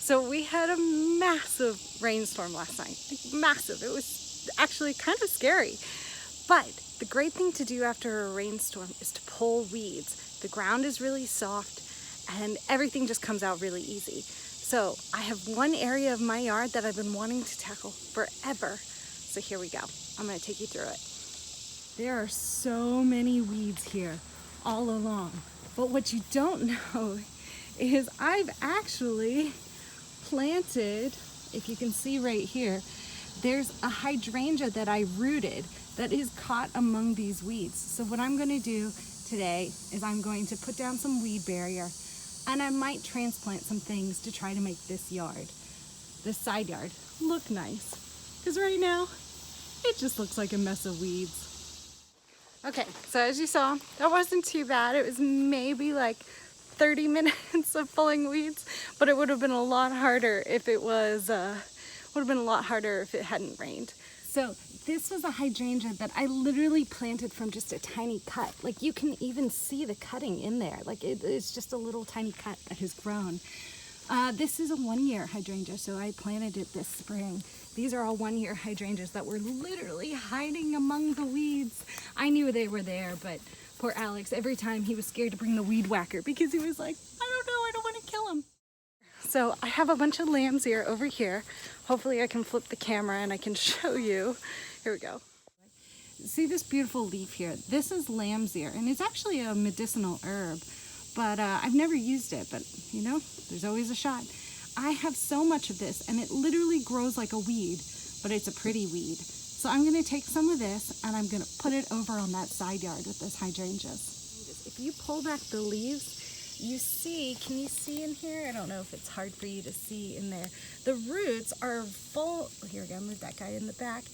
So we had a massive rainstorm last night, like massive. It was actually kind of scary. But the great thing to do after a rainstorm is to pull weeds. The ground is really soft and everything just comes out really easy. So I have one area of my yard that I've been wanting to tackle forever. So here we go. I'm gonna take you through it. There are so many weeds here all along. But what you don't know is I've actually planted, if you can see right here, there's a hydrangea that I rooted that is caught among these weeds. So what I'm going to do today is I'm going to put down some weed barrier, and I might transplant some things to try to make this yard, this side yard, look nice. Because right now, it just looks like a mess of weeds. Okay, so as you saw, that wasn't too bad. It was maybe like 30 minutes of pulling weeds, but it would have been a lot harder if it was, if it hadn't rained. So this was a hydrangea that I literally planted from just a tiny cut. Like you can even see the cutting in there. Like it's just a little tiny cut that has grown. This is a 1-year hydrangea, so I planted it this spring. These are all 1-year hydrangeas that were literally hiding among the weeds. I knew they were there, but poor Alex, every time he was scared to bring the weed whacker because he was like, I don't want to kill him. So I have a bunch of lambs here over here. Hopefully I can flip the camera and I can show you. Here we go. See this beautiful leaf here? This is lamb's ear, and it's actually a medicinal herb, but I've never used it, but you know, there's always a shot. I have so much of this and it literally grows like a weed, but it's a pretty weed. So I'm gonna take some of this and I'm gonna put it over on that side yard with those hydrangeas. If you pull back the leaves, you see, can you see in here? I don't know if it's hard for you to see in there. The roots are full, here we go, move that guy in the back.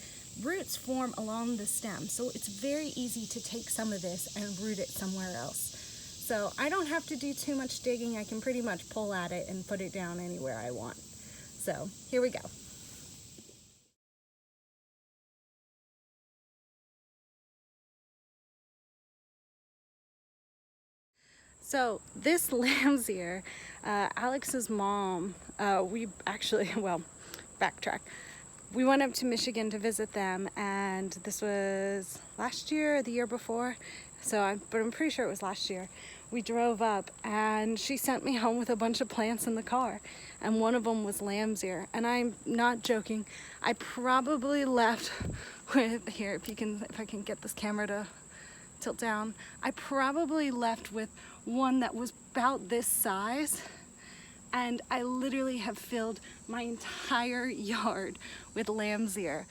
Roots form along the stem, so it's very easy to take some of this and root it somewhere else. So I don't have to do too much digging. I can pretty much pull at it and put it down anywhere I want. So here we go. So this lamb's ear, Alex's mom, we actually, well, backtrack. We went up to Michigan to visit them, and this was last year or the year before. But I'm pretty sure it was last year. We drove up and she sent me home with a bunch of plants in the car, and one of them was lamb's ear. And I'm not joking. I probably left with, here, if I can get this camera to tilt down, I probably left with one that was about this size, and I literally have filled my entire yard with lamb's ear.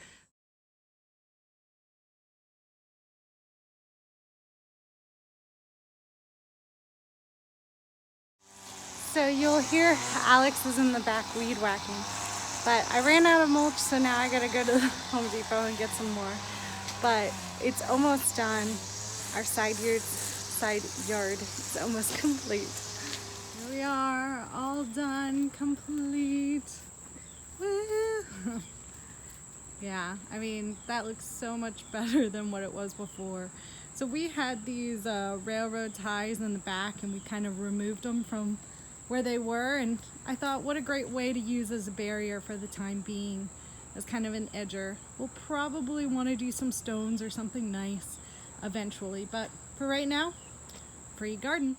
So you'll hear Alex is in the back weed whacking, but I ran out of mulch, so now I gotta go to the Home Depot and get some more. But it's almost done. Our side yard is almost complete. Here we are, all done, complete. Woo! Yeah, I mean, that looks so much better than what it was before. So we had these railroad ties in the back, and we kind of removed them from where they were, and I thought, what a great way to use as a barrier for the time being, as kind of an edger. We'll probably want to do some stones or something nice eventually, but for right now, free garden.